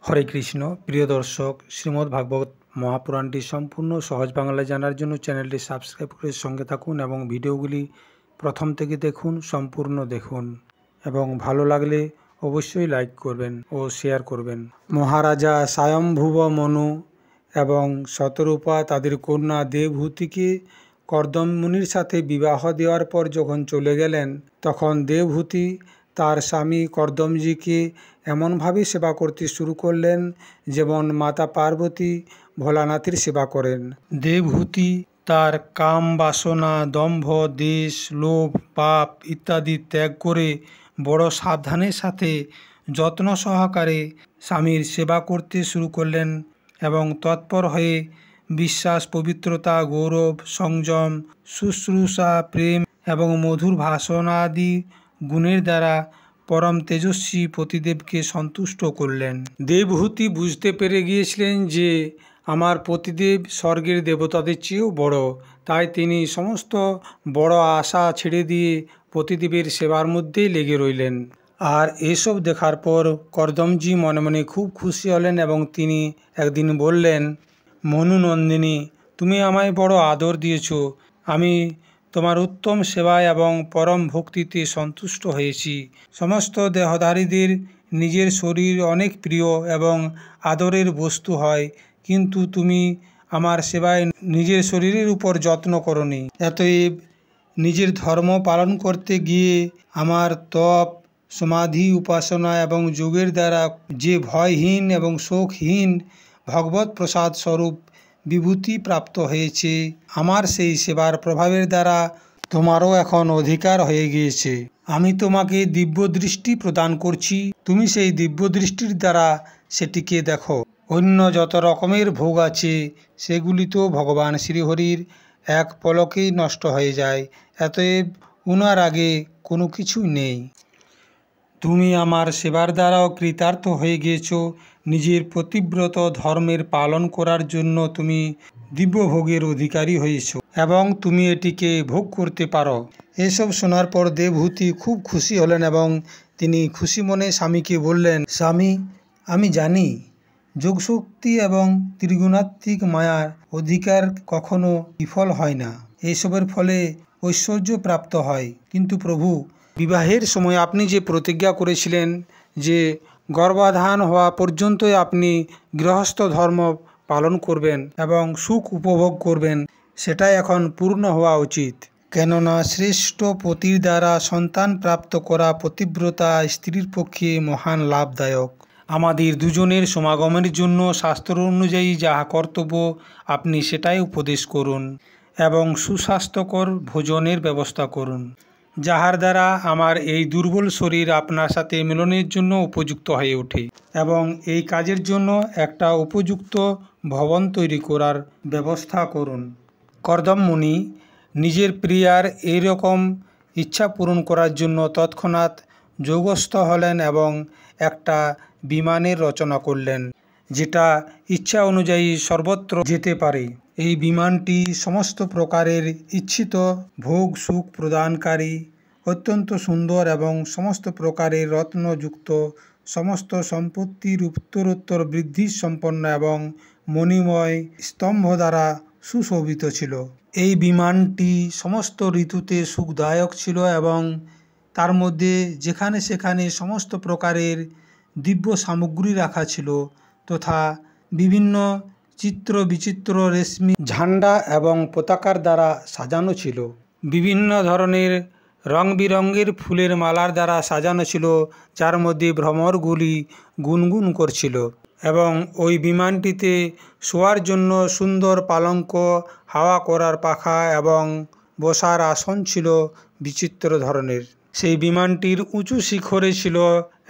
হরে কৃষ্ণ। প্রিয় দর্শক, শ্রীমদ্ ভাগবত মহাপুরাণটি সম্পূর্ণ সহজ বাংলায় জানার জন্য চ্যানেলটি সাবস্ক্রাইব করে সঙ্গে থাকুন এবং ভিডিওগুলি প্রথম থেকে দেখুন, সম্পূর্ণ দেখুন এবং ভালো লাগলে অবশ্যই লাইক করবেন ও শেয়ার করবেন। মহারাজা স্বয়ম্ভুব মনু এবং শতরূপা তাদের কন্যা দেবহূতিকে কর্দম মুনির সাথে বিবাহ দেওয়ার পর যখন চলে গেলেন, তখন দেবহূতি তার স্বামী কর্দমজিকে এমনভাবে সেবা করতে শুরু করলেন যেমন মাতা পার্বতী ভোলানাথের সেবা করেন। দেবহূতি তার কাম বাসনা, দম্ভ, দেশ, লোভ, পাপ ইত্যাদি ত্যাগ করে বড় সাবধানের সাথে যত্ন সহকারে স্বামীর সেবা করতে শুরু করলেন এবং তৎপর হয়ে বিশ্বাস, পবিত্রতা, গৌরব, সংযম, শুশ্রূষা, প্রেম এবং মধুর ভাষণাদি গুণের দ্বারা পরম তেজস্বী পতিদেবকে সন্তুষ্ট করলেন। দেবহূতি বুঝতে পেরে গিয়েছিলেন যে আমার পতিদেব স্বর্গের দেবতাদের চেয়েও বড়, তাই তিনি সমস্ত বড় আশা ছেড়ে দিয়ে পতিদেবের সেবার মধ্যেই লেগে রইলেন। আর এসব দেখার পর কর্দমজি মনে মনে খুব খুশি হলেন এবং তিনি একদিন বললেন, মনুনন্দিনী, তুমি আমায় বড় আদর দিয়েছ, আমি তোমার উত্তম সেবায় এবং পরম ভক্তিতে সন্তুষ্ট হয়েছি। সমস্ত দেহধারীদের নিজের শরীর অনেক প্রিয় এবং আদরের বস্তু হয়, কিন্তু তুমি আমার সেবায় নিজের শরীরের উপর যত্ন করনি। অতএব নিজের ধর্ম পালন করতে গিয়ে আমার তপ, সমাধি, উপাসনা এবং যোগের দ্বারা যে ভয়হীন এবং শোকহীন ভগবত প্রসাদ স্বরূপ বিভূতি প্রাপ্ত হয়েছে, আমার সেই সেবার প্রভাবের দ্বারা তোমারও এখন অধিকার হয়ে গিয়েছে। আমি তোমাকে দিব্য দৃষ্টি প্রদান করছি, তুমি সেই দিব্য দৃষ্টির দ্বারা সেটিকে দেখো। অন্য যত রকমের ভোগ আছে সেগুলি তো ভগবান শ্রীহরির এক পলকেই নষ্ট হয়ে যায়, অতএব উনার আগে কোনো কিছুই নেই। তুমি আমার সেবার দ্বারাও কৃতার্থ হয়ে গিয়েছ। নিজের পতিব্রত ধর্মের পালন করার জন্য তুমি দিব্যভোগের অধিকারী হয়েছ এবং তুমি এটিকে ভোগ করতে পারো। এসব শোনার পর দেবহূতি খুব খুশি হলেন এবং তিনি খুশি মনে স্বামীকে বললেন, স্বামী, আমি জানি যোগশক্তি এবং ত্রিগুণাত্মিক মায়ার অধিকার কখনো বিফল হয় না, এসবের ফলে ঐশ্বর্য প্রাপ্ত হয়। কিন্তু প্রভু, বিবাহের সময় আপনি যে প্রতিজ্ঞা করেছিলেন যে গর্ভাধান হওয়া পর্যন্তই আপনি গৃহস্থ ধর্ম পালন করবেন এবং সুখ উপভোগ করবেন, সেটাই এখন পূর্ণ হওয়া উচিত। কেননা শ্রেষ্ঠ পতির দ্বারা সন্তান প্রাপ্ত করা পতিব্রতা স্ত্রীর পক্ষে মহান লাভদায়ক। আমাদের দুজনের সমাগমের জন্য শাস্ত্র অনুযায়ী যাহা কর্তব্য আপনি সেটাই উপদেশ করুন এবং সুস্বাস্থ্যকর ভোজনের ব্যবস্থা করুন, যাহার দ্বারা আমার এই দুর্বল শরীর আপনার সাথে মিলনের জন্য উপযুক্ত হয়ে ওঠে। এবং এই কাজের জন্য একটা উপযুক্ত ভবন তৈরি করার ব্যবস্থা করুন। কর্দম মুনি নিজের প্রিয়ার এইরকম ইচ্ছা পূরণ করার জন্য তৎক্ষণাৎ যোগস্থ হলেন এবং একটা বিমানের রচনা করলেন, যেটা ইচ্ছা অনুযায়ী সর্বত্র যেতে পারে। এই বিমানটি সমস্ত প্রকারের ইচ্ছিত ভোগ সুখ প্রদানকারী, অত্যন্ত সুন্দর এবং সমস্ত প্রকারের রত্নযুক্ত, সমস্ত সম্পত্তির উত্তরোত্তর বৃদ্ধি সম্পন্ন এবং মণিময় স্তম্ভ দ্বারা সুশোভিত ছিল। এই বিমানটি সমস্ত ঋতুতে সুখদায়ক ছিল এবং তার মধ্যে যেখানে সেখানে সমস্ত প্রকারের দিব্য সামগ্রী রাখা ছিল, তথা বিভিন্ন চিত্র বিচিত্র রেশমি ঝান্ডা এবং পতাকার দ্বারা সাজানো ছিল। বিভিন্ন ধরনের রং বিরঙ্গের ফুলের মালার দ্বারা সাজানো ছিল, যার মধ্যে ভ্রমরগুলি গুনগুন করছিল। এবং ওই বিমানটিতে শোয়ার জন্য সুন্দর পালঙ্ক, হাওয়া করার পাখা এবং বসার আসন ছিল বিচিত্র ধরনের। সেই বিমানটির উঁচু শিখরে ছিল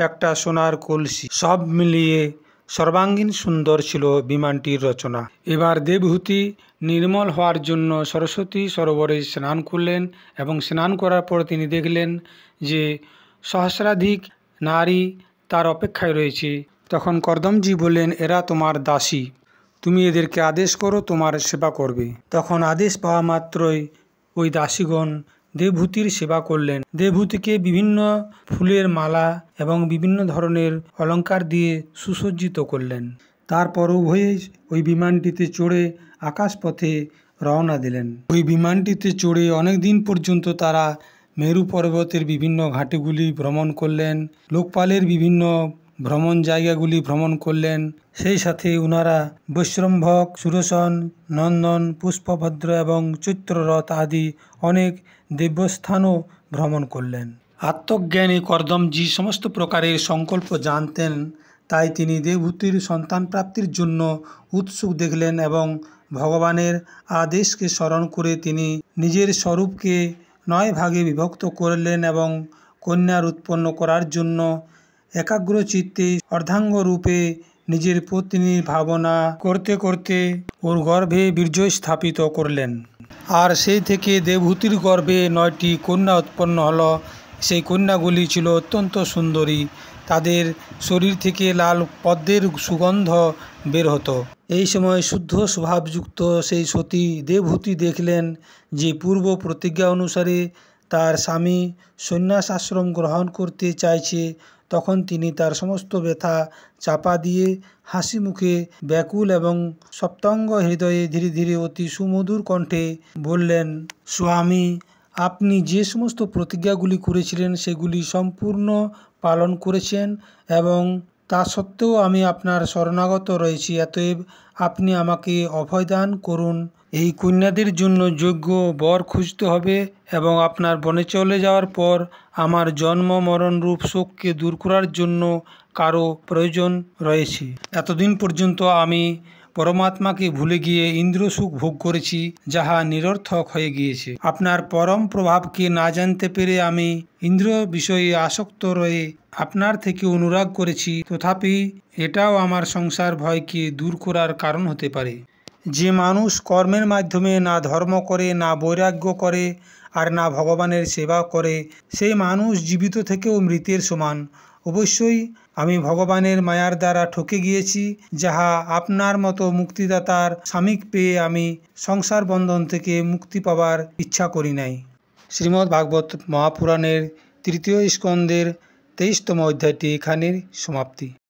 একটা সোনার কলসি। সব মিলিয়ে সর্বাঙ্গীন সুন্দর ছিল বিমানটির রচনা। এবার দেবহূতি নির্মল হওয়ার জন্য সরস্বতী সরোবরে স্নান করলেন এবং স্নান করার পর তিনি দেখলেন যে সহস্রাধিক নারী তার অপেক্ষায় রয়েছে। তখন কর্দমজি বললেন, এরা তোমার দাসী, তুমি এদেরকে আদেশ করো তোমার সেবা করবে। তখন আদেশ পাওয়া মাত্রই ওই দাসীগণ দেবভূতির সেবা করলেন। দেবভূতিকে বিভিন্ন ফুলের মালা এবং বিভিন্ন ধরনের অলঙ্কার দিয়ে সুসজ্জিত করলেন। তারপর উভয়েই ওই বিমানটিতে চড়ে আকাশপথে রওনা দিলেন। ওই বিমানটিতে চড়ে অনেক দিন পর্যন্ত তারা মেরু পর্বতের বিভিন্ন ঘাটিগুলি ভ্রমণ করলেন, লোকপালের বিভিন্ন ভ্রমণ জায়গাগুলি ভ্রমণ করলেন। সেই সাথে ওনারা বৈশ্রম্ভক, সুরসন, নন্দন, পুষ্পভদ্র এবং চৈত্ররথ আদি অনেক দিব্যস্থানও ভ্রমণ করলেন। আত্মজ্ঞানী কর্দমজি সমস্ত প্রকারের সংকল্প জানতেন, তাই তিনি দেবভূতির সন্তান প্রাপ্তির জন্য উৎসুক দেখলেন এবং ভগবানের আদেশকে স্মরণ করে তিনি নিজের স্বরূপকে 9 ভাগে বিভক্ত করলেন এবং কন্যার উৎপন্ন করার জন্য একাগ্র চিত্তে অর্ধাঙ্গ রূপে নিজের পত্নীর ভাবনা করতে করতে ওর গর্ভে বীর্য স্থাপিত করলেন। আর সেই থেকে দেবভূতির গর্ভে 9টি কন্যা উৎপন্ন হলো। সেই কন্যাগুলি ছিল অত্যন্ত সুন্দরী। তাদের শরীর থেকে লাল পদ্মের সুগন্ধ বের হতো। এই সময় শুদ্ধ স্বভাবযুক্ত সেই সতী দেবভূতি দেখলেন যে পূর্ব প্রতিজ্ঞা অনুসারে তার স্বামী সন্ন্যাস আশ্রম গ্রহণ করতে চাইছে। তখন তিনি তার সমস্ত ব্যথা চাপা দিয়ে হাসি মুখে ব্যাকুল এবং সপ্তাঙ্গ হৃদয়ে ধীরে ধীরে অতি সুমধুর কণ্ঠে বললেন, স্বামী, আপনি যে সমস্ত প্রতিজ্ঞাগুলি করেছিলেন সেগুলি সম্পূর্ণ পালন করেছেন এবং তা সত্ত্বেও আমি আপনার শরণাগত রয়েছি। অতএব আপনি আমাকে অভয়দান করুন। এই কন্যাদের জন্য যোগ্য বর খুঁজতে হবে এবং আপনার বনে চলে যাওয়ার পর আমার জন্ম মরণ রূপ শোককে দূর করার জন্য কারো প্রয়োজন রয়েছে। এতদিন পর্যন্ত আমি পরমাত্মাকে ভুলে গিয়ে ইন্দ্রসুখ ভোগ করেছি, যাহা নিরর্থক হয়ে গিয়েছে। আপনার পরম প্রভাবকে না জানতে পেরে আমি ইন্দ্র বিষয়ে আসক্ত রয়ে আপনার থেকে অনুরাগ করেছি। তথাপি এটাও আমার সংসার ভয়কে দূর করার কারণ হতে পারে। যে মানুষ কর্মের মাধ্যমে না ধর্ম করে, না বৈরাগ্য করে, আর না ভগবানের সেবা করে, সেই মানুষ জীবিত থেকেও মৃতের সমান। অবশ্যই আমি ভগবানের মায়ার দ্বারা ঠকে গিয়েছি, যাহা আপনার মতো মুক্তিদাতার স্বামীক পেয়ে আমি সংসার বন্ধন থেকে মুক্তি পাবার ইচ্ছা করি নাই। শ্রীমদ্ ভাগবত মহাপুরাণের 3য় স্কন্ধের 23তম অধ্যায়টি এখানেই সমাপ্তি।